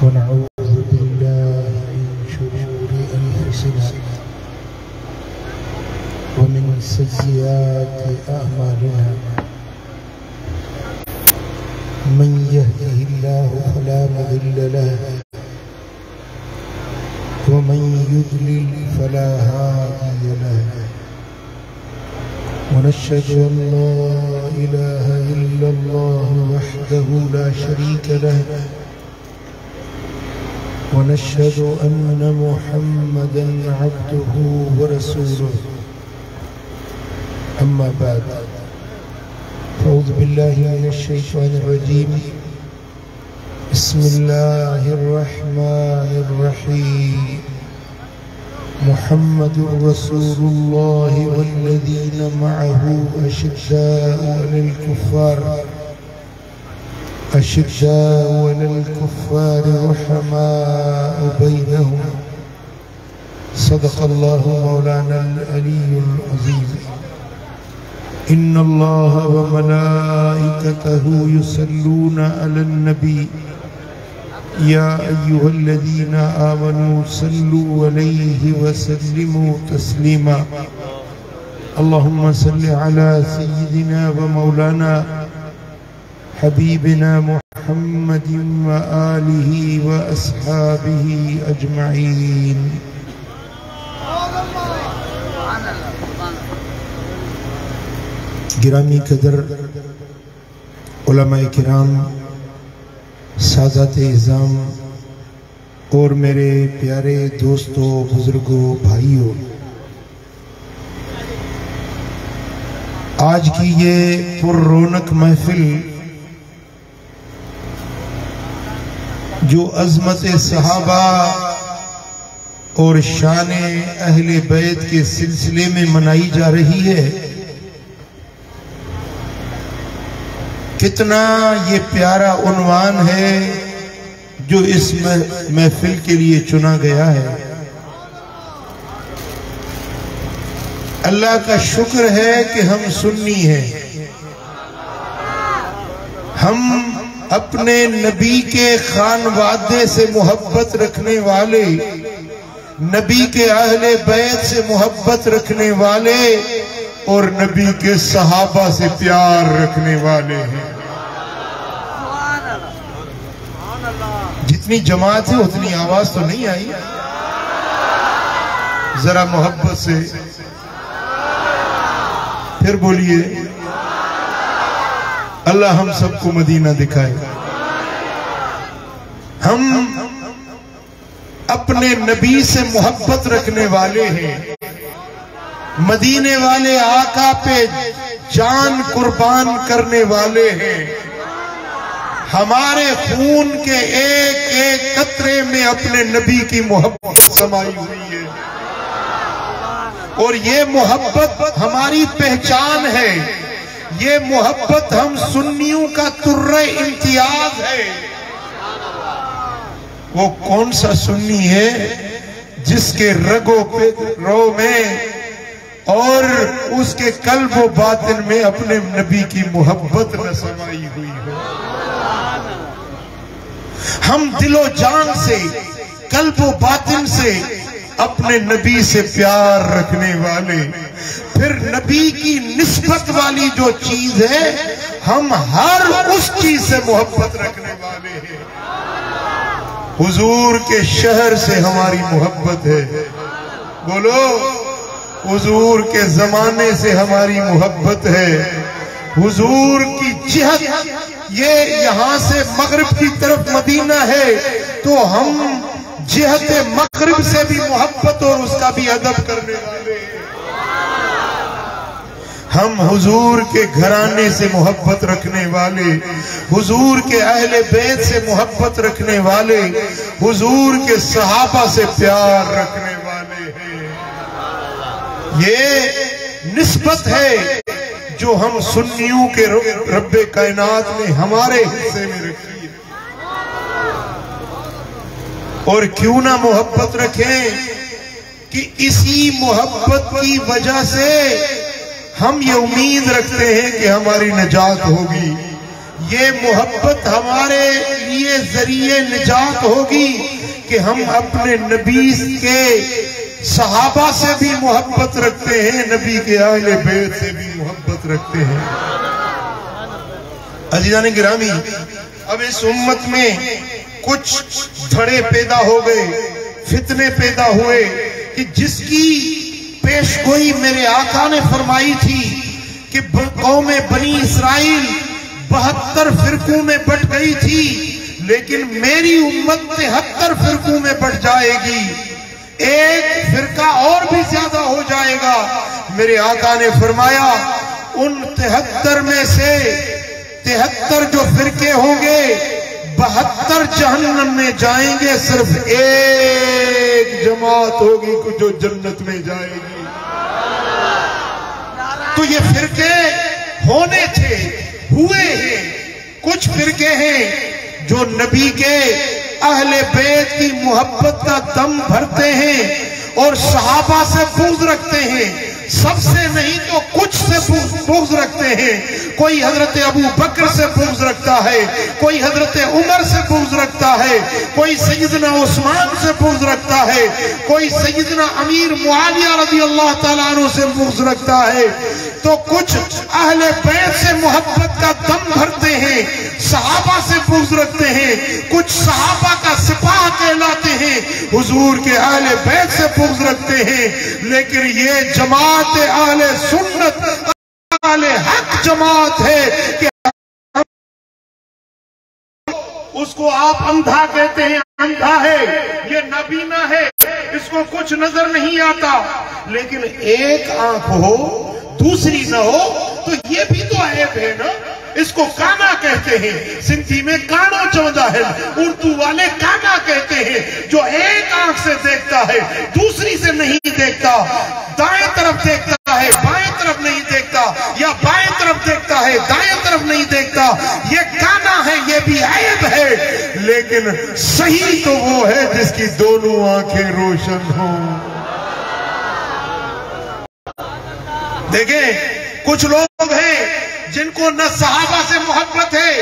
ونعوذ بالله من شرور أنفسنا ومن سيئات أعمالنا من يهده الله فلا مضل له ومن يضلل فلا هادي له ونشهد أن لا إله إلا الله وحده لا شريك له ونشهد أن محمدا عبده ورسوله أما بعد فأعوذ بالله من الشيطان الرجيم بسم الله الرحمن الرحيم محمد رسول الله والذين معه أشداء على الكفار رحماء بينهم صدق الله مولانا العلي العظيم إن الله وملائكته يصلون على النبي يا أيها الذين آمنوا صلوا عليه وسلموا تسليما اللهم صل على سيدنا ومولانا حبيبنا محمد وآله وأصحابه أجمعين گرامی قدر علماء کرام سادات اعظام اور میرے پیارے دوستوں بزرگوں بھائیوں، آج کی یہ پر رونق محفل جو عظمت صحابہ اور شان اہل بیت کے سلسلے میں منائی جا رہی ہے، کتنا یہ پیارا عنوان ہے جو اس محفل کے لیے چنا گیا ہے۔ اللہ کا شکر ہے کہ ہم سنی ہیں، ہم اپنے نبی کے خانوادے سے محبت رکھنے والے، نبی کے اہل بیت سے محبت رکھنے والے اور نبی کے صحابہ سے پیار رکھنے والے ہیں۔ جتنی جماعت ہے اتنی آواز تو نہیں آئی، ذرا محبت سے پھر بولیے، اللہ ہم سب کو مدینہ دکھائے۔ ہم اپنے نبی سے محبت رکھنے والے ہیں، مدینے والے آقا پہ جان قربان کرنے والے ہیں، ہمارے خون کے ایک ایک قطرے میں اپنے نبی کی محبت سمائی ہوئی ہے، اور یہ محبت ہماری پہچان ہے، یہ محبت ہم سنیوں کا ترہ امتیاز ہے۔ وہ کون سا سنی ہے جس کے رگوں پہ رو میں اور اس کے قلب و باطن میں اپنے نبی کی محبت نہ سمائی ہوئی ہو؟ ہم دل و جان سے، قلب و باطن سے اپنے نبی سے پیار رکھنے والے، پھر نبی کی نسبت والی جو چیز ہے ہم ہر اس چیز سے محبت رکھنے والے ہیں۔ حضور کے شہر سے ہماری محبت ہے، بولو حضور کے زمانے سے ہماری محبت ہے، حضور کی جہت یہ یہاں سے مغرب کی طرف مدینہ ہے تو ہم جہت مغرب سے بھی محبت اور اس کا بھی ادب کرنے والے ہیں۔ ہم حضور کے گھرانے سے محبت رکھنے والے، حضور کے اہل بیت سے محبت رکھنے والے، حضور کے صحابہ سے پیار رکھنے والے ہیں۔ یہ نسبت ہے جو ہم سنیوں کے رب کائنات نے ہمارے حصے میں رکھی ہے۔ اور کیوں نہ محبت رکھیں کہ اسی محبت کی وجہ سے ہم یہ امید رکھتے ہیں کہ ہماری نجات ہوگی۔ یہ محبت ہمارے لیے ذریعے نجات ہوگی کہ ہم اپنے نبی کے صحابہ سے بھی محبت رکھتے ہیں، نبی کے اہل بیت سے بھی محبت رکھتے ہیں۔ عزیزان گرامی، اب اس امت میں کچھ دھڑے پیدا ہو گئے، فتنے پیدا ہوئے کہ جس کی پیش گوئی میرے آقا نے فرمائی تھی کہ قوم بنی اسرائیل 72 فرقوں میں بٹ گئی تھی، لیکن میری امت 73 فرقوں میں بٹ جائے گی، ایک فرقہ اور بھی زیادہ ہو جائے گا۔ میرے آقا نے فرمایا ان 73 میں سے 73 جو فرقے ہوں گے 72 جہنم میں جائیں گے، صرف ایک جماعت ہوگی جو جنت میں جائے گی۔ تو یہ فرقے ہونے تھے، ہوئے ہیں۔ کچھ فرقے ہیں جو نبی کے اہل بیت کی محبت کا دم بھرتے ہیں اور صحابہ سے بغض رکھتے ہیں، سب سے نہیں تو کچھ سے بغض رکھتے ہیں۔ کوئی حضرت ابو بکر سے بغض رکھتا ہے، کوئی حضرت عمر سے بغض رکھتا ہے، کوئی سیدنا عثمان سے بغض رکھتا ہے، کوئی سیدنا امیر معاویہ رضی اللہ تعالیٰ عنہ سے بغض رکھتا ہے۔ تو کچھ اہل بیت سے محبت کا دم بھرتے ہیں، صحابہ سے بغض رکھتے ہیں، کچھ صحابہ کا سپاہ کہلاتے ہیں، حضور کے اہل بیت سے بغض رکھتے ہیں۔ لیکن یہ جماعت اہل سنت اہل حق جماعت ہے کہ اس کو آپ اندھا کہتے ہیں، اندھا ہے، یہ نابینا ہے، اس کو کچھ نظر نہیں آتا، لیکن ایک آنکھ ہو دوسری نہ ہو تو یہ بھی تو عیب ہے نا۔ اس کو کانا کہتے ہیں، سندھی میں کانو چوندہ ہے، اردو والے کانا کہتے ہیں، جو ایک آنکھ سے دیکھتا ہے دوسری سے نہیں دیکھتا، دائیں طرف دیکھتا ہے بائیں طرف نہیں دیکھتا، یا بائیں طرف دیکھتا ہے دائیں طرف نہیں دیکھتا، یہ کانا ہے، یہ بھی عیب ہے۔ لیکن صحیح تو وہ ہے جس کی دونوں آنکھیں روشن ہوں۔ دیکھیں کچھ لوگ ہیں جن کو نہ صحابہ سے محبت ہے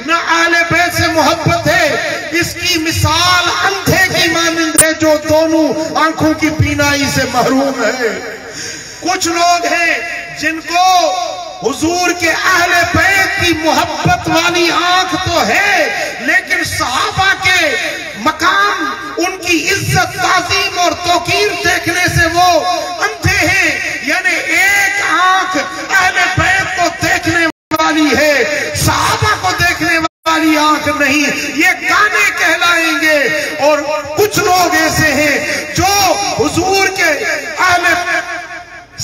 نہ اہل بیت سے محبت ہے، اس کی مثال اندھے کی مانند ہے جو دونوں آنکھوں کی بینائی سے محروم ہے۔ کچھ لوگ ہیں جن کو حضور کے اہل بیت کی محبت والی آنکھ تو ہے، لیکن صحابہ کے مقام، ان کی عزت تعظیم اور توقیر دیکھنے سے وہ اندھے ہیں۔ یعنی ایک آنکھ اہل بیت کو دیکھنے والی ہے، صحابہ کو دیکھنے والی آنکھ نہیں، یہ کانے کہلائیں گے۔ اور کچھ لوگ ایسے ہیں جو حضور کے اہل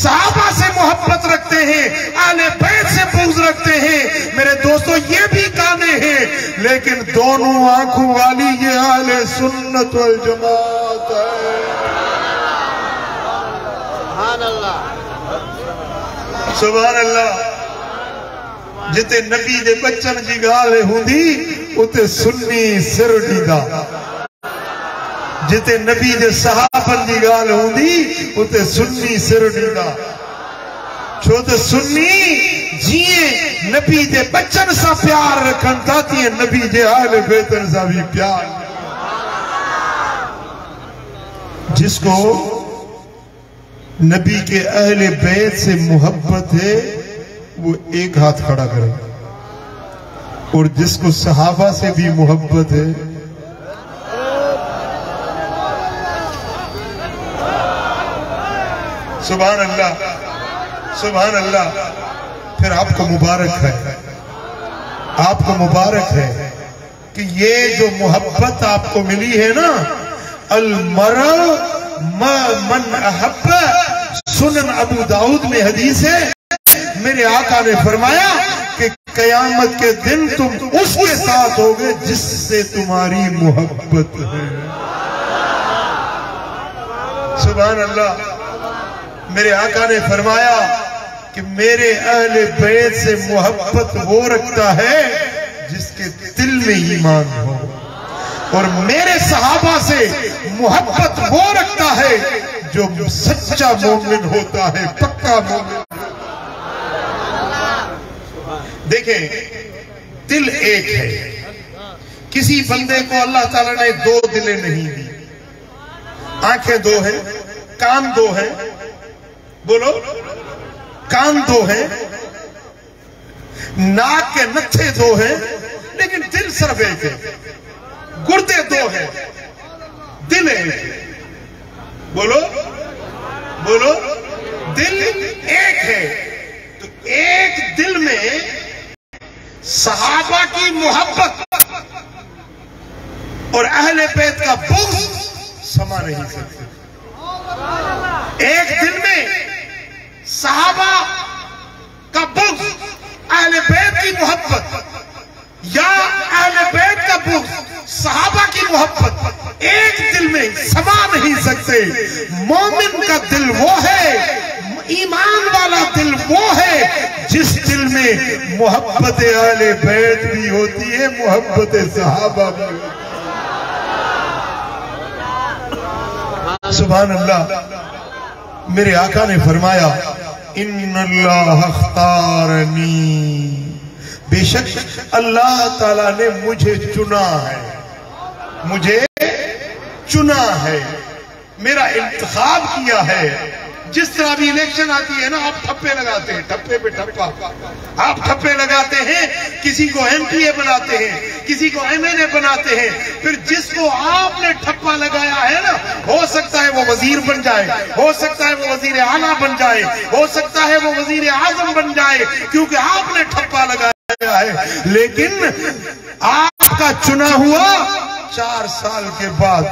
صحابہ سے محبت رکھتے ہیں، اہل بیت سے بغض رکھتے ہیں۔ میرے دوستو یہ بھی کانے ہیں، لیکن دونوں آنکھوں والی یہ اہل سنت والجماعت ہے۔ سبحان اللہ، سبحان اللہ۔ جتے نبی دے بچن جی گال ہوندی اتے سنی سر ڈیدا، جتے نبی دے صحابن جی گال ہوندی اتے سنی سر ڈیدا، چھو تے سنی جیئے نبی دے بچن سا پیار رکھن تاتی ہیں نبی دے اہل بیتن سا بھی پیار۔ جس کو نبی کے اہل بیت سے محبت ہے وہ ایک ہاتھ کھڑا کرے، اور جس کو صحابہ سے بھی محبت ہے سبحان اللہ، سبحان اللہ۔ پھر آپ کو مبارک ہے، آپ کو مبارک ہے کہ یہ جو محبت آپ کو ملی ہے نا، المرء من احب، سنن ابو داؤد میں حدیث ہے، میرے آقا نے فرمایا کہ قیامت کے دن تم اس کے ساتھ ہوگے جس سے تمہاری محبت ہے۔ سبحان اللہ۔ میرے آقا نے فرمایا کہ میرے اہل بیت سے محبت وہ رکھتا ہے جس کے دل میں ایمان ہو، اور میرے صحابہ سے محبت وہ رکھتا ہے جو سچا مومن ہوتا ہے، پکا مومن۔ دیکھیں دل ایک ہے، کسی بندے کو اللہ تعالیٰ نے دو دلیں نہیں دی. آنکھیں دو ہیں, کان دو ہیں, بولو کان دو ہیں, ناک کے نتھے دو ہیں, لیکن دل صرف ایک ہے. گردے دو ہیں, دل ایک ہے. بولو بولو دل ایک ہے. تو ایک دل میں صحابہ کی محبت اور اہل بیت کا بغض سما نہیں سکتے. ایک دل میں صحابہ کا بغض, اہل بیت کی محبت یا اہل بیت کا بغض صحابہ کی محبت ایک دل میں سما نہیں سکتے. مومن کا دل وہ ہے, ایمان والا دل وہ ہے جس دل میں محبت اہل بیت بھی ہوتی ہے, محبت صحابہ بھی ہوتی ہے. سبحان اللہ. میرے آقا نے فرمایا ان اللہ اختارنی, بے شک اللہ تعالیٰ نے مجھے چنا ہے, مجھے چنا ہے, میرا انتخاب کیا ہے. جس طرح بھی الیکشن آتی ہے نا, آپ ٹھپے لگاتے ہیں, ٹھپے پہ ٹھپا آپ ٹھپے لگاتے ہیں, کسی کو ایم پی اے بناتے ہیں, کسی کو ایم این اے بناتے ہیں. پھر جس کو آپ نے ٹھپا لگایا ہے نا, ہو سکتا ہے وہ وزیر بن جائے, ہو سکتا ہے وہ وزیر اعلیٰ بن جائے, ہو سکتا ہے وہ وزیر اعظم بن جائے, کیونکہ آپ نے ٹھپا لگایا ہے. لیکن آپ کا چنا ہوا 4 سال کے بعد.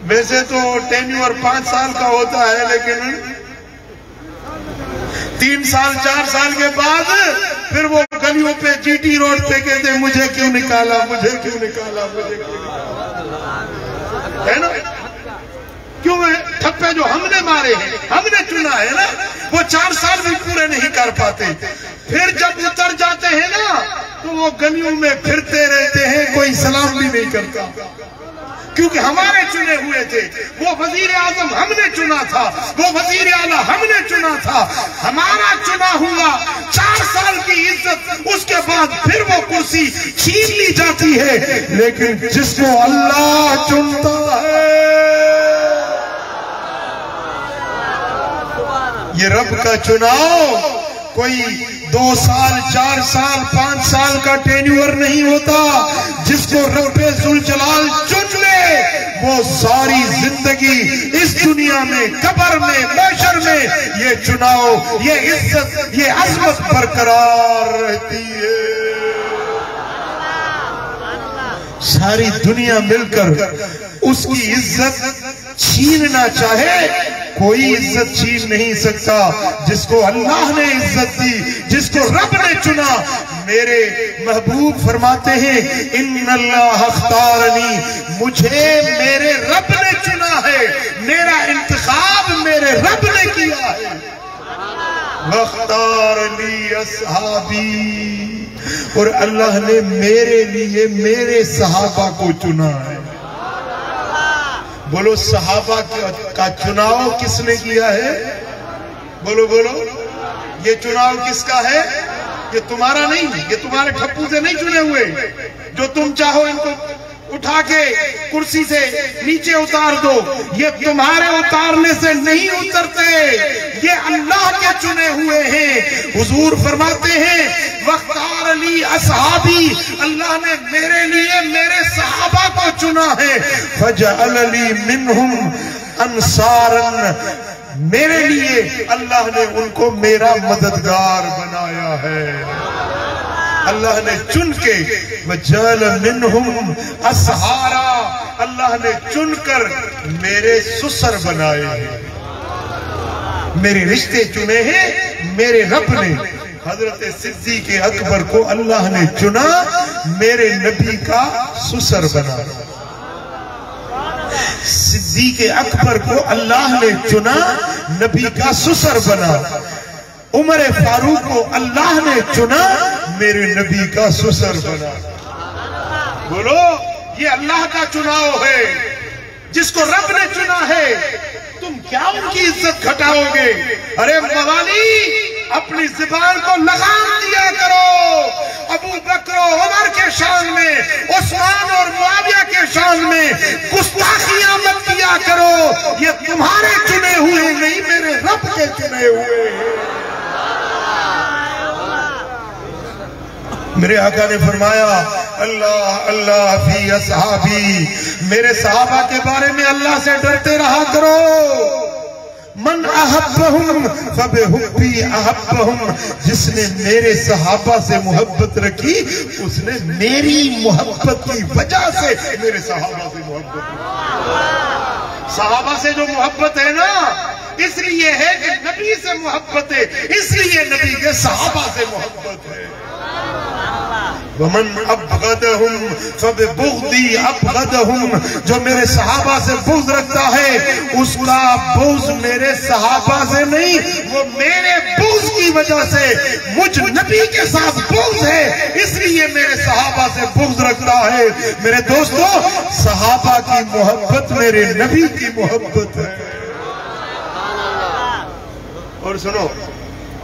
ویسے تو ٹینیور 5 سال کا ہوتا ہے, لیکن 3 سال 4 سال کے بعد پھر وہ گلیوں پہ جی ٹی روڈ پہ کہتے ہیں مجھے کیوں نکالا, مجھے کیوں نکالا, مجھے کیوں نکالا, ہے نا. کیوں ہے؟ ٹھپے جو ہم نے مارے ہیں, ہم نے چنا ہے نا, وہ 4 سال بھی پورے نہیں کر پاتے. پھر جب اتر جاتے ہیں نا تو وہ گلیوں میں پھرتے رہتے ہیں, کوئی سلام بھی نہیں کرتا, کیونکہ ہمارے چنے ہوئے تھے. وہ وزیر اعظم ہم نے چنا تھا, وہ وزیر اعلیٰ ہم نے چنا تھا, ہمارا چنا ہوا 4 سال کی عزت, اس کے بعد پھر وہ کرسی چھین لی جاتی ہے. لیکن جس کو اللہ چنتا ہے, یہ رب کا چناؤ کوئی 2 سال 4 سال 5 سال کا ٹینیور نہیں ہوتا. جس کو رب ذوالجلال چن لے وہ ساری زندگی اس دنیا میں, قبر میں, محشر میں یہ چناؤ, یہ عزت, یہ عظمت برقرار رہتی ہے. ساری دنیا مل کر اس کی عزت چھیننا چاہے, کوئی عزت چھین نہیں سکتا. جس کو اللہ نے عزت دی, جس کو رب نے چنا. میرے محبوب فرماتے ہیں ان اللہ اختارنی, مجھے میرے رب نے چنا ہے, میرا انتخاب میرے رب نے کیا ہے. واختارنی اصحابی, اور اللہ نے میرے لیے میرے صحابہ کو چنا ہے. بولو صحابہ کا چناؤ کس نے کیا ہے؟ بولو بولو, یہ چناؤ کس کا ہے؟ یہ تمہارا نہیں, یہ تمہارے ٹھپو سے نہیں چنے ہوئے. جو تم چاہو ان کو اٹھا کے کرسی سے نیچے اتار دو, یہ تمہارے اتارنے سے نہیں اترتے, یہ اللہ کے چنے ہوئے ہیں. حضور فرماتے ہیں وختار لی اصحابی, اللہ نے میرے لیے میرے صحابہ کو چنا ہے. فجعل لی منہم انصارا, میرے لیے اللہ نے ان کو میرا مددگار بنایا ہے. اللہ نے چن کے وجعل منہم اسحارا, اللہ نے چن کر میرے سسر بنائے ہیں, میرے رشتے چنے ہیں میرے رب نے. حضرت صدیق اکبر کو اللہ نے چنا, میرے نبی کا سسر بنا. صدیق اکبر کو اللہ نے چنا, نبی کا سسر بنا. عمر فاروق کو اللہ نے چنا, میرے نبی کا سسر بنا. بولو یہ اللہ کا چناؤ ہے. جس کو رب نے چنا ہے تم کیا ان کی عزت گھٹاؤ گے؟ ارے موالی اپنی زبان کو لگام دیا کرو. ابو بکر و عمر کے شان میں، عثمان اور معاویہ کے شان میں گستاخیاں مت کیا کرو، یہ تمہارے چنے ہوئے نہیں، میرے رب کے چنے ہوئے ہیں۔ میرے آقا نے فرمایا اللہ اللہ فی اصحابی، میرے صحابہ کے بارے میں اللہ سے ڈرتے رہا کرو۔ من احبہم فبحبی احبہم، جس نے میرے صحابہ سے محبت رکھی اس نے میری محبت کی وجہ سے میرے صحابہ سے محبت رکھی۔ صحابہ سے جو محبت ہے نا، اس لیے ہے کہ نبی سے محبت ہے، اس لیے نبی کے صحابہ سے محبت ہے۔ ومن ابغضہم فببغضی ابغضہم، جو میرے صحابہ سے بغض رکھتا ہے اس کا بغض میرے صحابہ سے نہیں، وہ میرے بغض کی وجہ سے مجھ نبی کے ساتھ بغض ہے، اس لیے میرے صحابہ سے بغض رکھتا ہے۔ میرے دوستو، صحابہ کی محبت میرے نبی کی محبت ہے۔ اور سنو،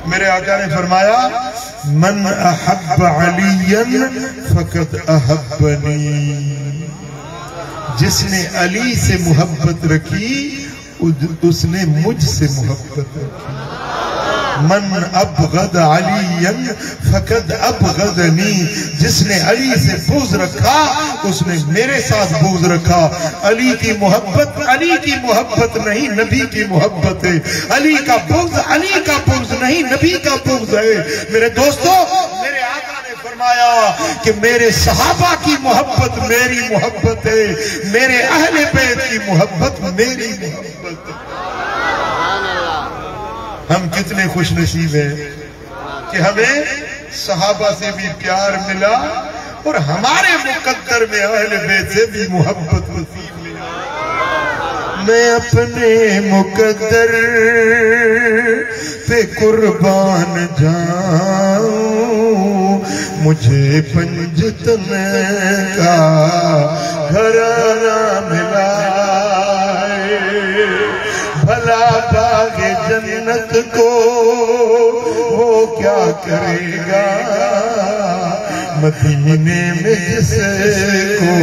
میرے آقا نے فرمایا من احب علی فقد احبنی، جس نے علی سے محبت رکھی اس نے مجھ سے محبت رکھی۔ من ابغض علی فقد ابغضنی، جس نے علی سے بغض رکھا اس نے میرے ساتھ بغض رکھا۔ علی کی محبت نہیں، نبی کی محبت ہے۔ علی کا بغض نہیں، نبی کا بغض ہے۔ میرے دوستو، میرے آقا نے فرمایا کہ میرے صحابہ کی محبت میری محبت ہے، میرے اہل بیت کی محبت میری محبت ہے۔ ہم کتنے خوش نصیب ہیں کہ ہمیں صحابہ سے بھی پیار ملا اور ہمارے مقدر میں اہل بیت سے بھی محبت نصیب ملا۔ میں اپنے مقدر پہ قربان جاؤں، مجھے پنجتن کا گھرانہ ملا، بھلا باغ جنت کو وہ کیا کرے گا، مدینے میں جس کو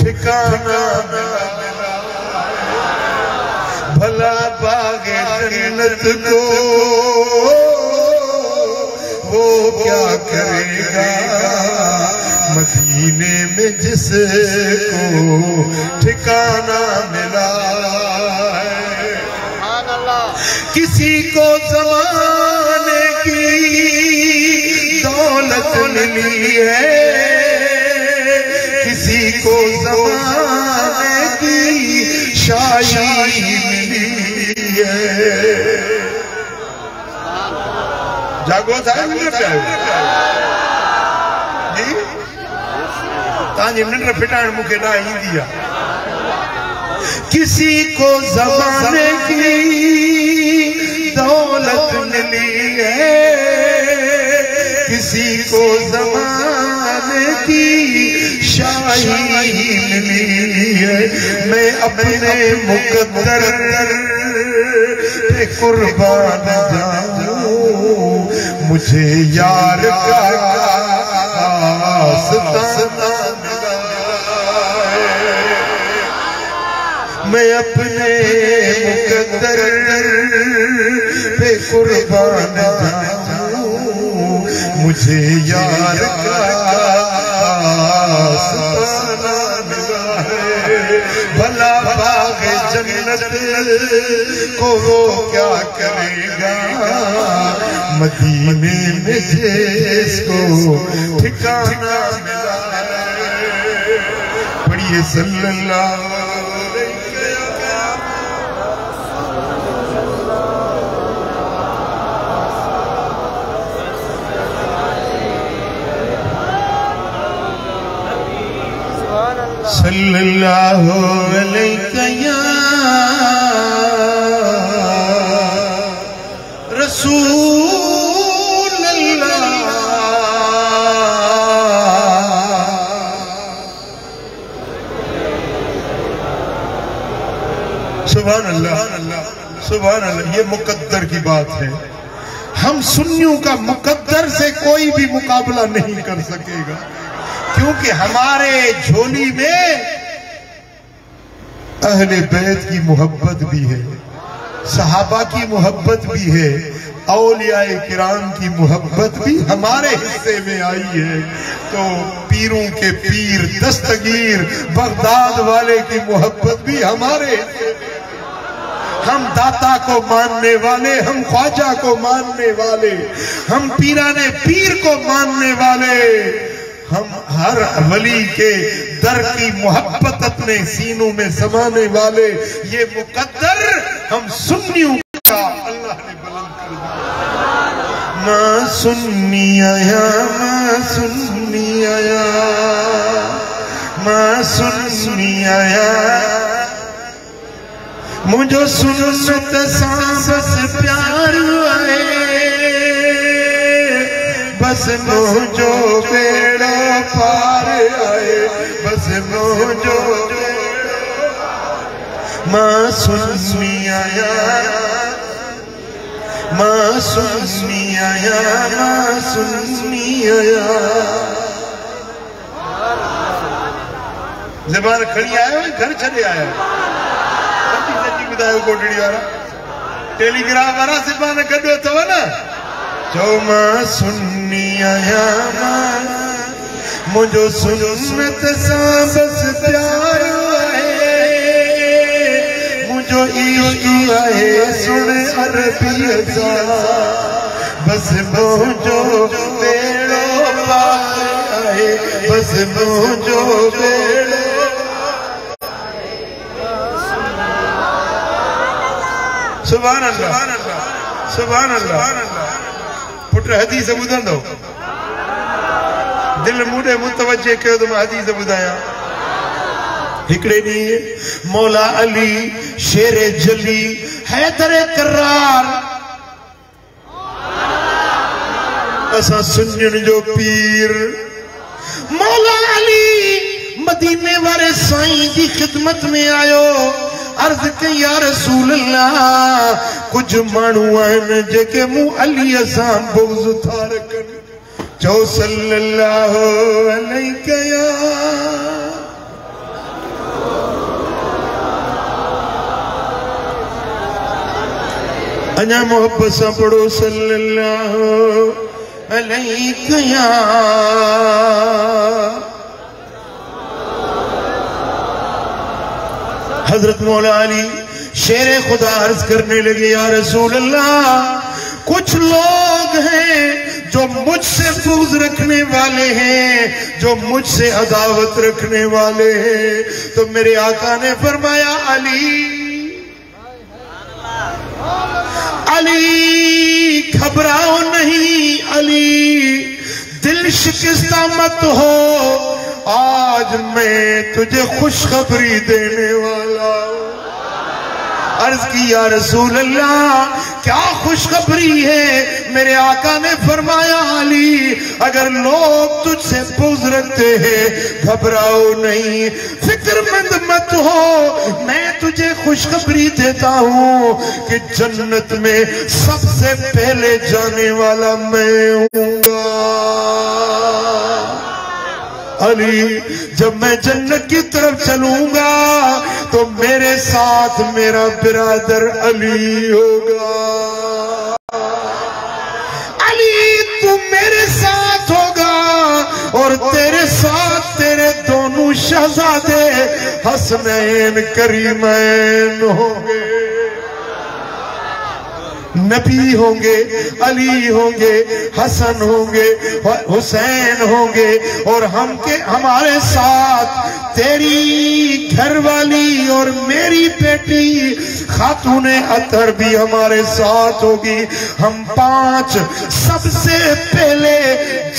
ٹھکانہ ملا، بھلا باغ جنت کو وہ کیا کرے گا، مدینے میں جس کو ٹھکانہ ملا۔ کسی کو زمانے کی دولت ملی ہے، کسی کو زمانے کی شاعری ملی ہے۔ جاگو صاحب منٹ جی تانجی منٹ پھٹائن مکے نہ ہی دیا۔ کسی کو زمانے کی دولت ملی ہے، کسی کو زمانے کی شاعری ملی ہے، میں اپنے مقدر پہ قربان جاؤں، مجھے یار کا آستانہ ملا ہے، میں اپنے مقدر پہ قربان جاؤں، مجھے یار کا آستانہ ملا ہے، بھلا باغ جنت کو وہ کیا کرے گا، مدینے میں جس کو ٹھکانہ ملا ہے۔ پڑھیے صلی اللہ صلی اللہ علیہ یا رسول اللہ۔ سبحان اللہ، سبحان اللہ، یہ مقدر کی بات ہے۔ ہم سنیوں کا مقدر سے کوئی بھی مقابلہ نہیں کر سکے گا، کیونکہ ہمارے جھولی میں اہل بیت کی محبت بھی ہے، صحابہ کی محبت بھی ہے، اولیاء کرام کی محبت بھی ہمارے حصے میں آئی ہے۔ تو پیروں کے پیر دستگیر بغداد والے کی محبت بھی ہمارے حصے میں آئی ہے۔ ہم داتا کو ماننے والے، ہم خواجہ کو ماننے والے، ہم پیران پیر کو ماننے والے، ہم ہر ولی کے در کی محبت اپنے سینوں میں سمانے والے، یہ مقدر ہم سنیوں کا اللہ نے بلند کر دیا۔ ماں سنی آیا، ماں سنی آیا، ماں سنی آیا، مجھو سنت سانس پیار آئے، بس مجھو بیڑا پار آئے، بس مجھو ماں سنی آیا، ماں سنی آیا، ماں سنی آیا۔ زبان کھڑی آیا ہوئی گھر چلے آیا سچی سچی بدایو کوٹڑی آرہا ٹیلی گراف آرہا زبان کھڑو تو نا جو ماں سنی آیا، ماں مجھو سنت ساں بس پیار آئے، مجھو عشق آئے سن عربی ازا، بس مجھو بیڑو پار آئے، بس مجھو بیڑو سبحان اللہ سبحان اللہ۔ پٹر حدیث بدھن دو، دل موڑے متوجہ کیوں تو میں حدیث بدھایا۔ ہکڑے نہیں مولا علی شیر جلی حیدر کرار، اسا سنجن جو پیر مولا علی مدینے والے سائیں دی خدمت میں آئیو، عرض کہ یا رسول اللہ کچھ مانو آئین جے کہ مو علی اسام بغض تھا رکن، جو صلی اللہ علیہ یا انجا محبت سا پڑھو صلی اللہ علیہ یا حضرت مولا علی شیر خدا عرض کرنے لگے، یا رسول اللہ کچھ لوگ ہیں جو مجھ سے بغض رکھنے والے ہیں، جو مجھ سے عداوت رکھنے والے ہیں۔ تو میرے آقا نے فرمایا علی گھبراؤ نہیں، علی دل شکستہ مت ہو، آج میں تجھے خوشخبری دینے والا ہوں۔ عرض کی یا رسول اللہ کیا خوشخبری ہے؟ میرے آقا نے فرمایا علی اگر لوگ تجھ سے بغض رکھتے ہیں گھبراؤ نہیں، فکر مند مت ہو، میں تجھے خوشخبری دیتا ہوں کہ جنت میں سب سے پہلے جانے والا میں ہوں گا۔ علی جب میں جنت کی طرف چلوں گا تو میرے ساتھ میرا برادر علی ہوگا، علی تم میرے ساتھ ہوگا اور تیرے ساتھ تیرے دونوں شہزادے حسنین کریمین ہوں گے، نبی ہوں گے، علی ہوں گے، حسن ہوں گے، حسین ہوں گے، اور ہمارے ساتھ تیری گھر والی اور میری بیٹی خاتون اطہر بھی ہمارے ساتھ ہوگی، ہم 5 سب سے پہلے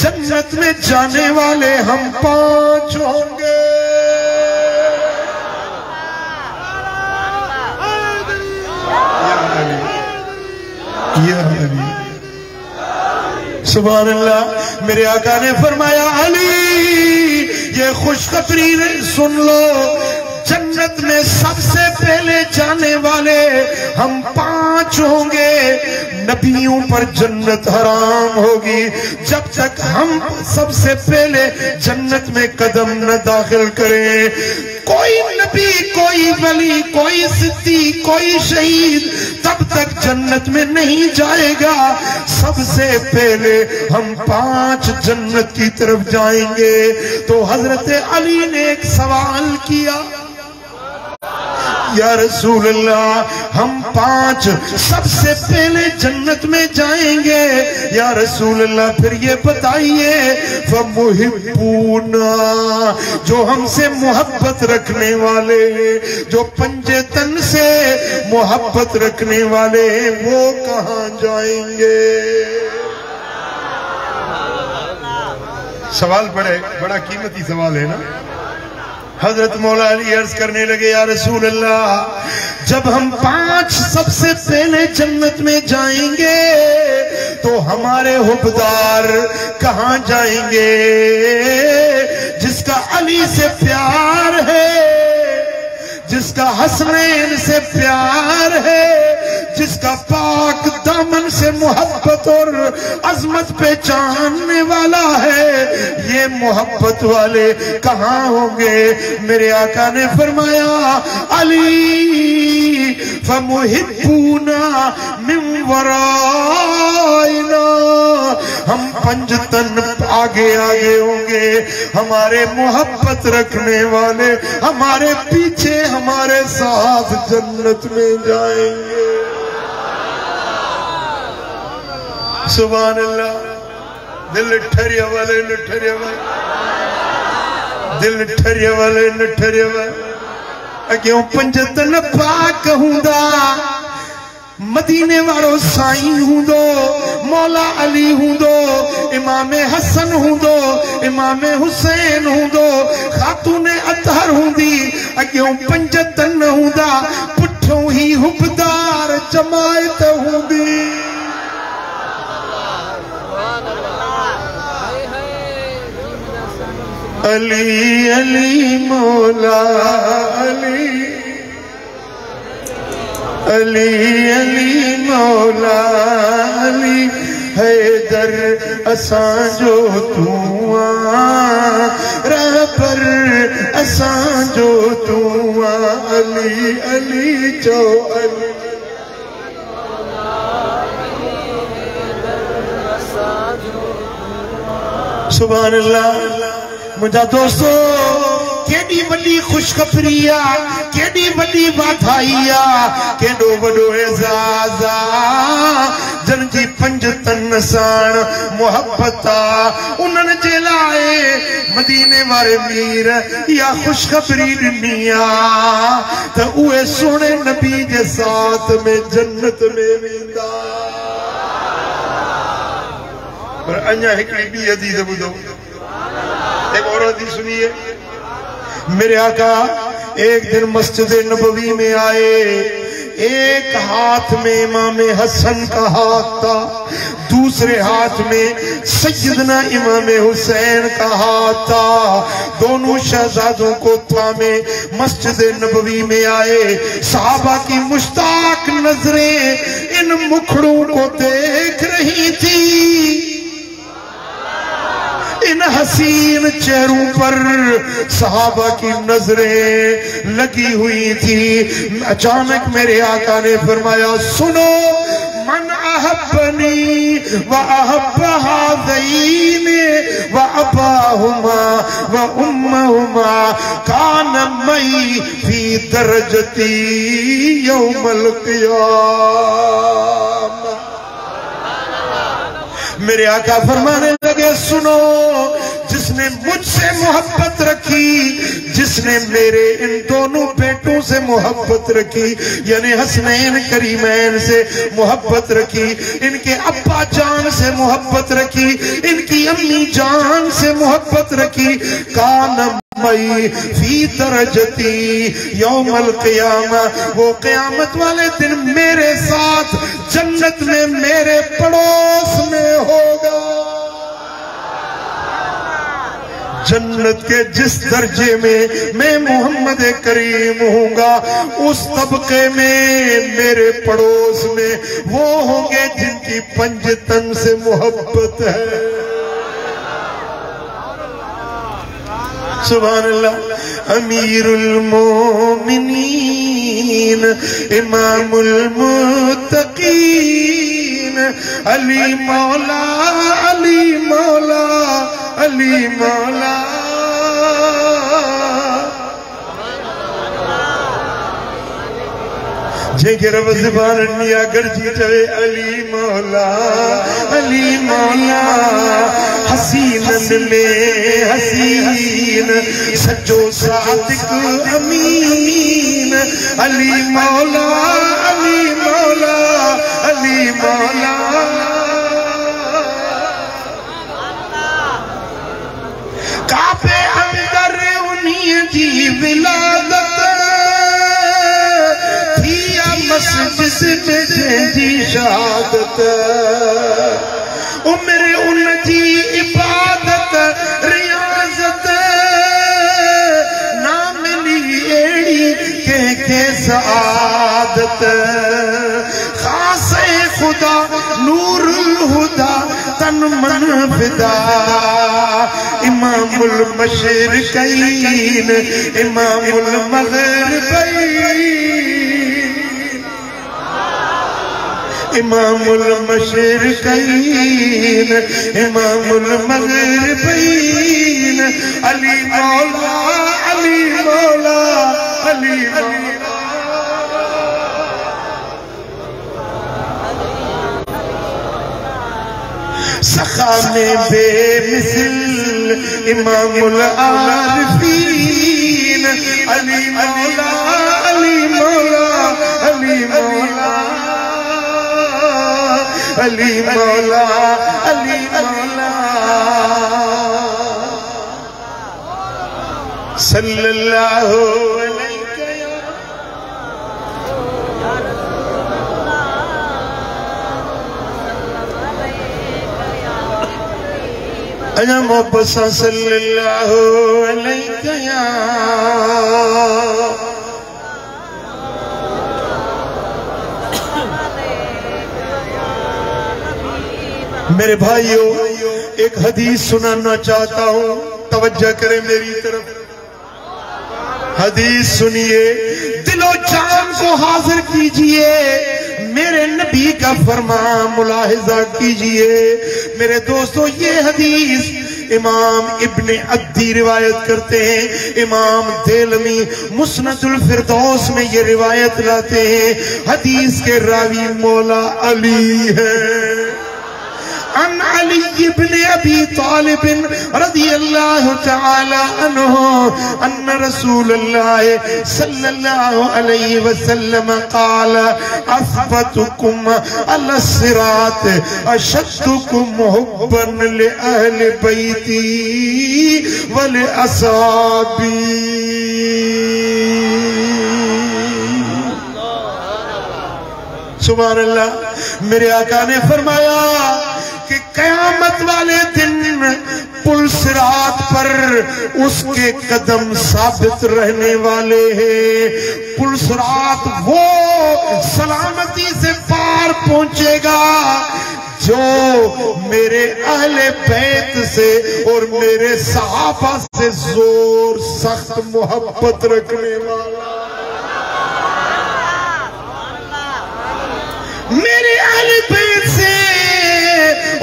جنت میں جانے والے ہم 5 ہوں گے۔ یا علی سبحان اللہ۔ میرے آقا نے فرمایا علی یہ خوشخبری سن لو، جنت میں سب سے پہلے جانے والے ہم 5 ہوں گے. نبیوں پر جنت حرام ہوگی جب تک ہم سب سے پہلے جنت میں قدم نہ داخل کریں. کوئی نبی، کوئی ولی، کوئی صدیق، کوئی شہید تب تک جنت میں نہیں جائے گا. سب سے پہلے ہم 5 جنت کی طرف جائیں گے. تو حضرت علی نے ایک سوال کیا، یا رسول اللہ ہم 5 سب سے پہلے جنت میں جائیں گے، یا رسول اللہ پھر یہ بتائیے فَمُحِبُّونَا، جو ہم سے محبت رکھنے والے، جو پنجے تن سے محبت رکھنے والے، وہ کہاں جائیں گے؟ سوال بڑا قیمتی سوال ہے نا. حضرت مولا علی عرض کرنے لگے، یا رسول اللہ جب ہم 5 سب سے پہلے جنت میں جائیں گے تو ہمارے حبدار کہاں جائیں گے؟ جس کا علی سے پیار ہے، جس کا حسنین سے پیار ہے، جس کا پاک دامن سے محبت اور عظمت پہچاننے والا ہے، یہ محبت والے کہاں ہوں گے؟ میرے آقا نے فرمایا علی فَمُحِبُّونَا مِن وَرَائِنَا، ہم 5 تن آگے ہوں گے، ہمارے محبت رکھنے والے ہمارے پیچھے ہمارے ساتھ جنت میں جائیں گے. سبحان اللہ. دل ٹھریا والے نٹھریا والے، دل ٹھریا والے نٹھریا والے. اگیوں 5 تن پاک ہوں دا، مدینے وارو سائیں ہوں دو، مولا علی ہوں دو، امام حسن ہوں دو، امام حسین ہوں دو، خاتون اطہر ہوں دی. اگیوں 5 تن ہوں دا، پٹھوں ہی حبدار جماعت ہوں دی. علی علی مولا علی، علی علی مولا علی، حیدر اساں جو تو آں، رہبر اساں جو تو آں، علی علی جو علی. سبحان اللہ. مجھا دوستو کیڑی وڈی خوشخبریہ، کیڑی وڈی باتھائیہ، کیڑو وڈو اعزازہ جن جی 5 تن سان محبتا انہن جے لائے مدینے وارے میر یا خوشخبری دنیا تا اوے سونے نبی جے ساتھ میں جنت میں ویندا. پر انیا ہکڑی بھی حدیث بدھو، ایک اور حدیث سنیے. میرے آقا ایک دن مسجد نبوی میں آئے، ایک ہاتھ میں امام حسن کا ہاتھ تھا، دوسرے ہاتھ میں سیدنا امام حسین کا ہاتھ تھا. دونوں شہزادوں کو تھامے مسجد نبوی میں آئے. صحابہ کی مشتاق نظریں ان مکھڑوں کو دیکھ رہی تھی، ان حسین چہروں پر صحابہ کی نظریں لگی ہوئی تھی. اچانک میرے آقا نے فرمایا سنو، من احبنی واحب هذین واباہما وامہما کان معی فی درجتی یوم القیامہ. میرے آقا فرمانے لگے سنو، جس نے مجھ سے محبت رکھی، جس نے میرے ان دونوں بیٹوں سے محبت رکھی، یعنی حسنین کریمین سے محبت رکھی، ان کے ابا جان سے محبت رکھی، ان کی امی جان سے محبت رکھی، کان معی فی درجتی یوم القیامہ، وہ قیامت والے دن میرے ساتھ جنت میں میرے پڑوس میں ہوگا. جنت کے جس درجے میں محمد کریم ہوں گا، اس طبقے میں میرے پڑوس میں وہ ہوں گے جن کی پنجتن سے محبت ہے۔ سبحان اللہ۔ امیر المومنین امام المتقین علی مولا علی مولا علی مولا۔ جے رب زبان نیا گرجی چوے علی مولا علی مولا۔ حسینن میں حسین سچو صادق امین علی مولا علی مولا علی مولا۔ کعبے اندر انہی جی ولادت مسجد میں جی شہادت، عمر ان جی عبادت ریاضت، نام لی ایڑی کے سعادت۔ خاص خدا نور الہدا تن من فدا، امام المشرقین امام المغربین، امام المشرقین امام المغربین، علی مولا علی مولا علی مولا۔ سخا میں بے مثل امام العارفین، علی مولا علی مولا علی مولا علی مولا علی مولا۔ صلی اللہ علیہ اجا محبت صلی اللہ علیہ یا میرے بھائیوں، ایک حدیث سنانا چاہتا ہوں، توجہ کریں میری طرف۔ حدیث سنیے، دل و جان کو حاضر کیجئے، میرے نبی کا فرمان ملاحظہ کیجئے۔ میرے دوستو، یہ حدیث امام ابن عدی روایت کرتے ہیں، امام دیلمی مسند الفردوس میں یہ روایت لاتے ہیں۔ حدیث کے راوی مولا علی ہیں۔ عن علی بن ابی طالب رضی اللہ تعالی عنہ ان رسول اللہ صلی اللہ علیہ وسلم قال اثبتکم علی الصراط اشدکم حبا لأہل بیتی ولأصحابی۔ سبحان اللہ۔ میرے آقا نے فرمایا کہ قیامت والے دن پل صراط پر اس کے قدم ثابت رہنے والے ہیں۔ پل صراط وہ سلامتی سے پار پہنچے گا جو میرے اہل بیت سے اور میرے صحابہ سے زور سخت محبت رکھنے والا، میرے اہل بیت سے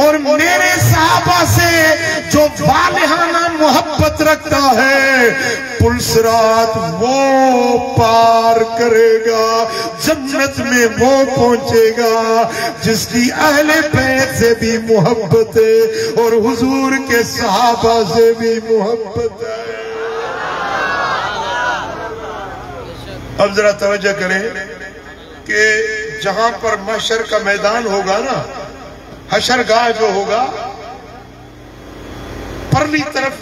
اور میرے صحابہ سے جو والہانہ محبت رکھتا ہے، پل صراط وہ پار کرے گا، جنت میں وہ پہنچے گا جس کی اہل بیت سے بھی محبت ہے اور حضور کے صحابہ سے بھی محبت ہے۔ اب ذرا توجہ کریں کہ جہاں پر محشر کا میدان ہوگا نا، حشرگاہ جو ہوگا، پرلی طرف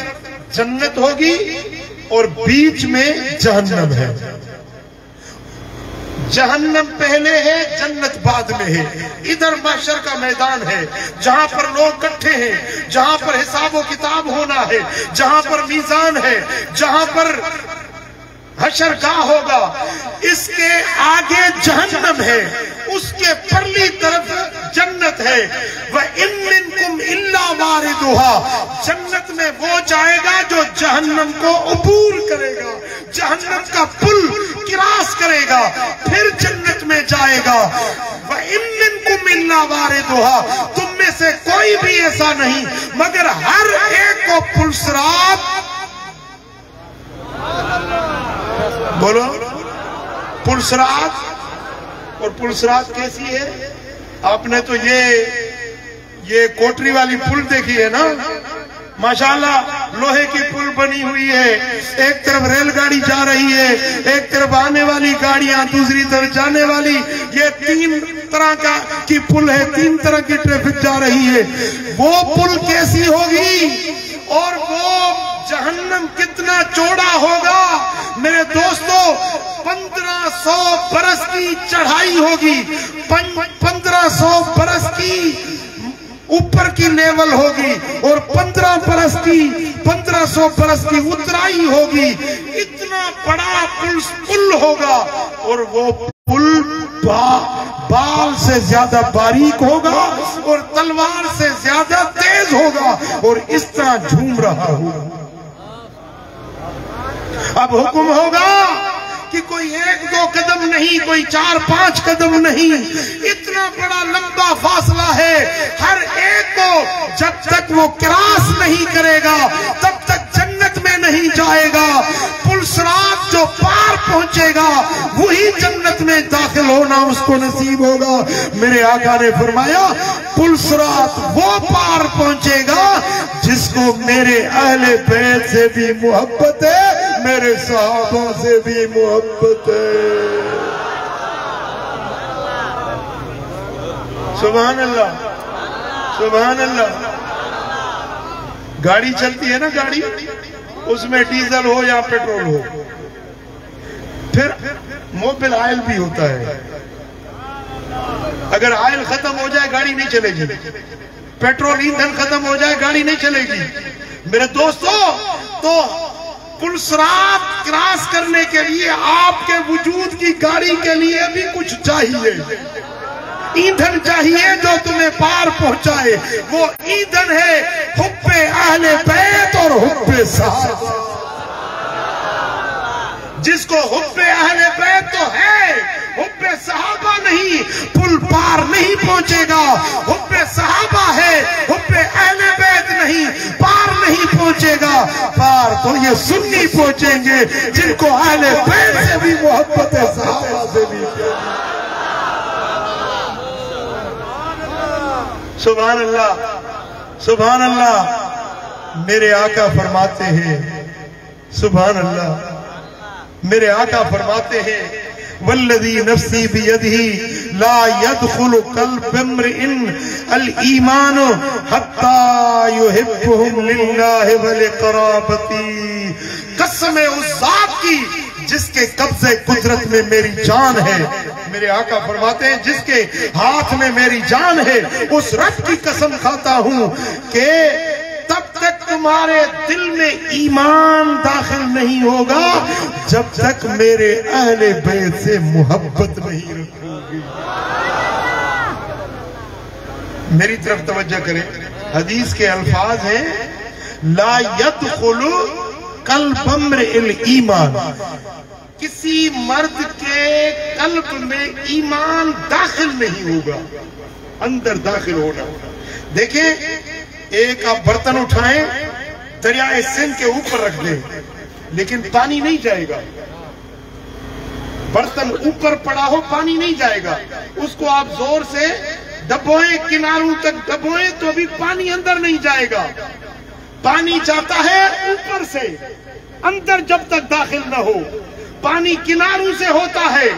جنت ہوگی اور بیچ میں جہنم ہے۔ جہنم پہلے ہے، جنت بعد میں ہے. ادھر محشر کا میدان ہے جہاں پر لوگ اکٹھے ہیں، جہاں پر حساب و کتاب ہونا ہے، جہاں پر میزان ہے، جہاں پر حشر گاہ ہوگا. اس کے آگے جہنم ہے، اس کے پرلی طرف جنت ہے. وَإِن مِّنكُمْ إِلَّا وَارِدُهَا. جنت میں وہ جائے گا جو جہنم کو عبور کرے گا، جہنم کا پل کراس کرے گا، پھر جنت میں جائے گا. وَإِن مِّنكُمْ إِلَّا وَارِدُهَا. تم میں سے کوئی بھی ایسا نہیں مگر ہر ایک کو پل صراط، بولو پل صراط. اور پل صراط کیسی ہے؟ آپ نے تو یہ کوٹری والی پل دیکھی ہے نا، ماشاءاللہ لوہے کی پل بنی ہوئی ہے. ایک طرف ریل گاڑی جا رہی ہے، ایک طرف آنے والی گاڑیاں، دوسری طرف جانے والی. یہ 3 طرح کی پل ہے، 3 طرح کی ٹریفک جا رہی ہے. وہ پل کیسی ہوگی اور وہ جہنم کتنا چوڑا ہوگا میرے دوستو. 1500 برس کی چڑھائی ہوگی، 1500 برس کی اوپر کی لیول ہوگی، اور 1500 برس کی اترائی ہوگی. اتنا بڑا پل ہوگا، اور وہ پل بال سے زیادہ باریک ہوگا اور تلوار سے زیادہ تیز ہوگا، اور اس طرح جھوم رہا ہوگا. اب حکم ہوگا کہ کوئی 1-2 قدم نہیں، کوئی 4-5 قدم نہیں، اتنا بڑا لمبا فاصلہ ہے. ہر ایک کو جب تک وہ کراس نہیں کرے گا تب تک جنت میں نہیں جائے گا. پل صراط جو پار پہنچے گا وہی جنت میں داخل ہونا اس کو نصیب ہوگا. میرے آقا نے فرمایا پل صراط وہ پار پہنچے گا جس کو میرے اہل بیت سے بھی محبت ہے، میرے صحابہ سے بھی محبت ہے. سبحان اللہ، سبحان اللہ. گاڑی چلتی ہے نا، گاڑی اس میں ڈیزل ہو یا پیٹرول ہو، پھر موبل آئل بھی ہوتا ہے. اگر آئل ختم ہو جائے گاڑی نہیں چلے گی، پیٹرول ایندھن ختم ہو جائے گاڑی نہیں چلے گی. میرے دوستو، تو پل صراط کراس کرنے کے لیے آپ کے وجود کی گاڑی کے لیے بھی کچھ چاہیے، ایندھن چاہیے جو تمہیں پار پہنچائے. وہ ایندھن ہے حب اہل بیت اور حب صحابہ. جس کو حب اہل بیت تو ہے، حب صحابہ نہیں، پل پار نہیں پہنچے گا. حب صحابہ ہے، حب اہل بیت نہیں، پار نہیں پہنچے گا. پار تو یہ سنی پہنچیں گے جن کو اہل بیت سے بھی محبت ہے، صحابہ سے بھی. سبحان اللہ، سبحان اللہ. میرے آقا فرماتے ہیں، سبحان اللہ، میرے آقا فرماتے ہیں والذی نفسی بیدہ لا يدخل قلب امرئ الایمان حتی یحبہم للہ ولقرابتی. قسم اس ذات کی جس کے قبضے قدرت میں میری جان ہے. میرے آقا فرماتے ہیں جس کے ہاتھ میں میری جان ہے، اس رب کی قسم کھاتا ہوں کہ تب تک تمہارے دل میں ایمان داخل نہیں ہوگا جب تک میرے اہل بیت سے محبت نہیں رکھو گی. میری طرف توجہ کریں، حدیث کے الفاظ ہیں لا يدخل قلب امرئ الایمان. کسی مرد کے قلب میں ایمان داخل نہیں ہوگا، اندر داخل ہونا. دیکھیں، ایک آپ برتن اٹھائیں، دریائے سندھ کے اوپر رکھ دیں، لیکن پانی نہیں جائے گا. برتن اوپر پڑا ہو پانی نہیں جائے گا. اس کو آپ زور سے دبوئیں، کناروں تک دبوئیں تو بھی پانی اندر نہیں جائے گا. پانی جاتا ہے اوپر سے، اندر جب تک داخل نہ ہو. پانی کناروں سے ہوتا ہے،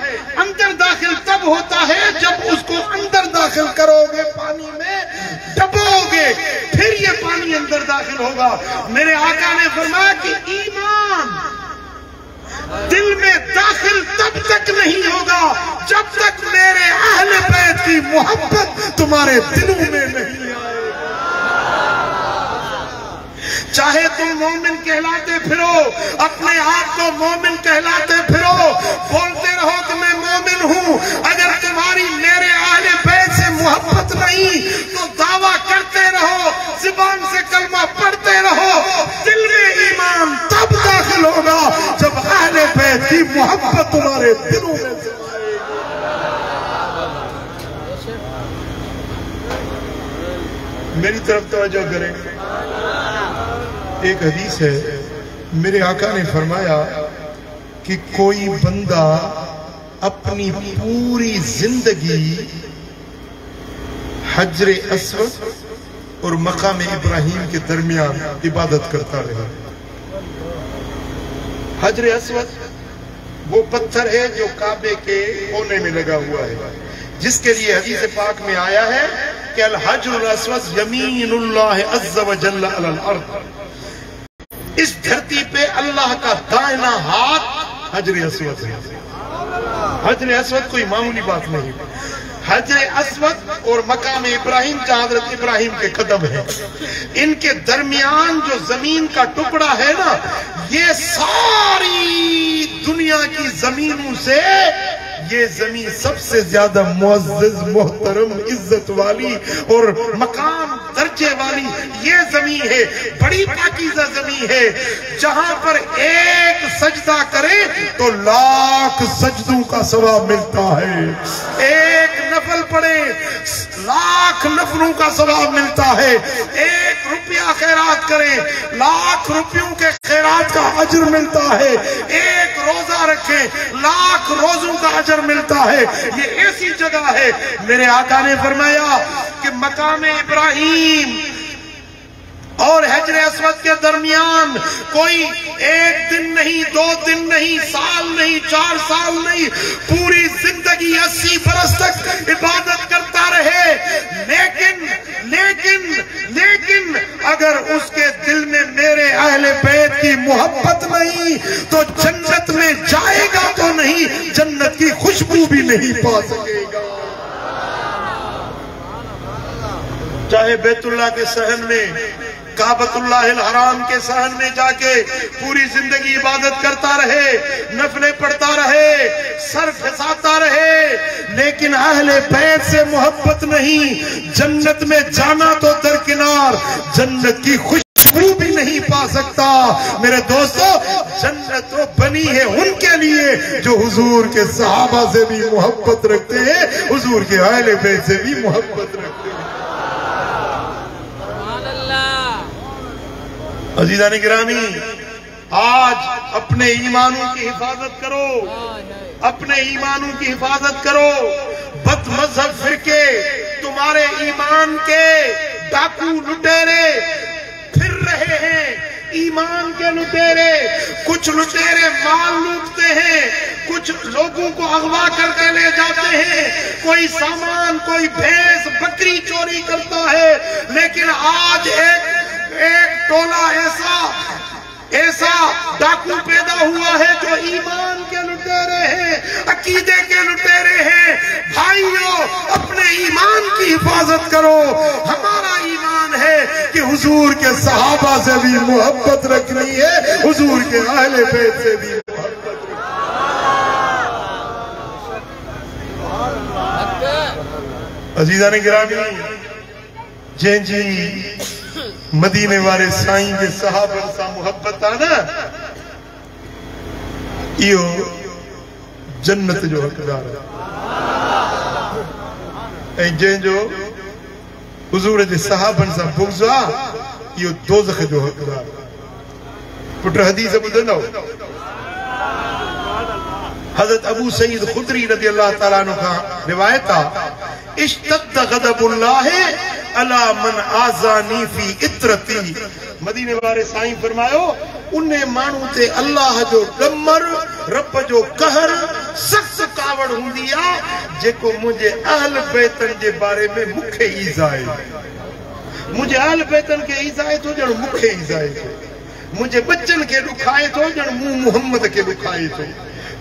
اندر داخل تب ہوتا ہے جب اس کو اندر داخل کرو گے، پانی میں ڈبو گے، پھر یہ پانی اندر داخل ہوگا. میرے آقا نے فرمایا کہ ایمان دل میں داخل داخل تب تک نہیں ہوگا جب تک میرے اہل بیت کی محبت تمہارے دلوں میں نہیں آئے. چاہے تم مومن کہلاتے پھرو، اپنے آپ کو مومن کہلاتے پھرو، بولتے رہو کہ میں مومن ہوں، اگر تمہاری میرے اہل بیت سے محبت نہیں تو دعویٰ کرتے رہو، زبان سے کلمہ پڑھتے رہو، دل میں ایمان تب داخل ہوگا جب اہل بیت کی محبت تمہارے دلوں میں سے آئے. میری طرف توجہ کریں. ایک حدیث ہے، میرے آقا نے فرمایا کہ کوئی بندہ اپنی پوری زندگی حجر اسود اور مقام ابراہیم کے درمیان عبادت کرتا رہے. حجر اسود وہ پتھر ہے جو کعبے کے کونے میں لگا ہوا ہے، جس کے لیے حدیث پاک میں آیا ہے کہ الحجر الاسود یمین اللہ عز و جل علی الارض. اس دھرتی پہ اللہ کا دائنا ہاتھ حجر اسود ہے. حجر اسود کوئی معمولی بات نہیں. حجر اسود اور مقام ابراہیم جہاں حضرت ابراہیم کے قدم ہیں، ان کے درمیان جو زمین کا ٹکڑا ہے نا، یہ ساری دنیا کی زمینوں سے یہ زمین سب سے زیادہ معزز، محترم، عزت والی اور مقام درجے والی یہ زمین ہے. بڑی پاکیزہ زمین ہے جہاں پر ایک سجدہ کرے تو لاکھ سجدوں کا ثواب ملتا ہے. ایک نفل پڑھے لاکھ نفلوں کا ثواب ملتا ہے. ایک روپیہ خیرات کرے لاکھ روپیوں کے خیرات کا اجر ملتا ہے. ایک روزہ رکھے لاکھ روزوں کا اجر ملتا ہے. یہ ایسی جگہ ہے. میرے آقا نے فرمایا کہ مقام ابراہیم اور حجر اسود کے درمیان کوئی ایک دن نہیں، 2 دن نہیں، سال نہیں، 4 سال نہیں، پوری زندگی 80 برس تک عبادت کرتا رہے، لیکن اگر اس کے دل میں میرے اہل بیت کی محبت نہیں تو جنت میں جائے گا تو نہیں، جنت کی خوشبو بھی نہیں پا سکے گا. چاہے بیت اللہ کے صحن میں، کعبۃ اللہ الحرام کے صحن میں جا کے پوری زندگی عبادت کرتا رہے، نفلیں پڑھتا رہے، سر پھساتا رہے، لیکن اہل بیت سے محبت نہیں، جنت میں جانا تو درکنار، جنت کی خوشبو بھی نہیں پا سکتا. میرے دوستو، جنت تو بنی ہے ان کے لیے جو حضور کے صحابہ سے بھی محبت رکھتے ہیں، حضور کے اہل بیت سے بھی محبت رکھتے ہیں. عزیزان گرامی، آج اپنے ایمانوں کی حفاظت کرو، اپنے ایمانوں کی حفاظت کرو. بد مذہب فرقے تمہارے ایمان کے ڈاکو لٹیرے پھر رہے ہیں. ایمان کے لٹیرے، کچھ لٹیرے مال لوٹتے ہیں، کچھ لوگوں کو اغوا کر کے لے جاتے ہیں، کوئی سامان، کوئی بھینس بکری چوری کرتا ہے. لیکن آج ایک ٹولہ ایسا ڈاکو پیدا ہوا ہے جو ایمان کے لٹیرے ہیں، عقیدے کے لٹیرے ہیں. بھائیو، اپنے ایمان کی حفاظت کرو. ہمارا ایمان ہے کہ حضور کے صحابہ سے بھی محبت رکھنی ہے، حضور کے اہل بیت سے بھی محبت رکھنی. عزیزان گرامی، جی مدینے والے سائیں کے صحابہ سا محبت آنا، یہ جنت جو حقدار ہے. جن جو حضور کے صحابہ سا بغضا، یہ دوزخ جو حقدار ہے. پٹر حدیث بدنو حضرت ابو سعید خدری رضی اللہ تعالیٰ عنہ کا روایت تھا، اشتد غضب اللہ علی من آزانی فی اطرتی. مدینے والے سائیں فرمایو، انہیں مانو تے اللہ جو ڈمر، رب جو قہر سخت کاوڑ ہوندیا جے کو مجھے اہل بیتن جے بارے میں مکھے ایزائے. مجھے اہل بیتن کے ایزائے تو جن مکھے ایزائے تو، مجھے بچن کے لکھائے تو جن منہ محمد کے لکھائے تو،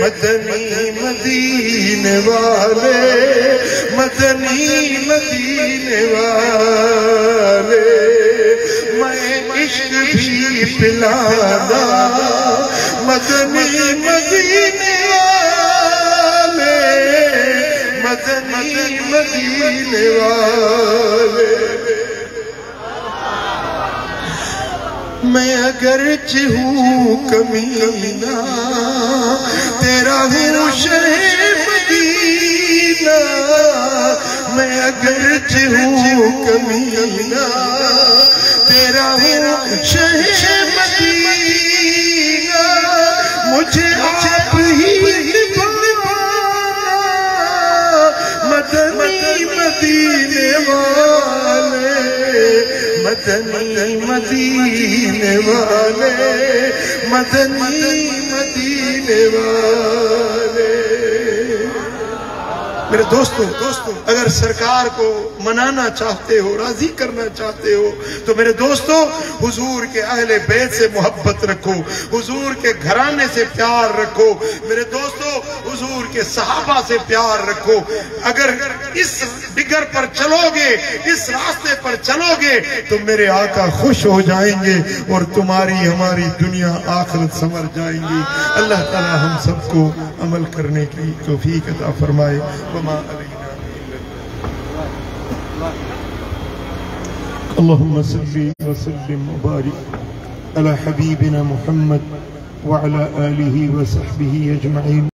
مدنی مدینے والے مدنی مدینے والے میں عشق بھی پلانا مدنی مدینے والے مدنی مدینے والے میں اگرچہ ہوں کمینہ تیرا ہوں شہ مدینہ میں اگرچہ ہوں کمینہ تیرا ہوں شہ مدینہ مجھے آپ ہی مدنی مدینے والے مدنی مدینے والے مدنی مدینے والے میرے دوستو اگر سرکار کو منانا چاہتے ہو راضی کرنا چاہتے ہو تو میرے دوستو حضور کے اہل بیت سے محبت رکھو حضور کے گھرانے سے پیار رکھو میرے دوستو حضور کے صحابہ سے پیار رکھو اگر اس ڈگر پر چلو گے اس راستے پر چلو گے تو میرے آقا خوش ہو جائیں گے اور تمہاری ہماری دنیا آخرت سنور جائیں گی اللہ تعالی ہم سب کو عمل کرنے کی توفیق عطا فرمائے وما علینا اللهم صل وسلم وبارك على حبيبنا محمد وعلى آله وصحبه أجمعين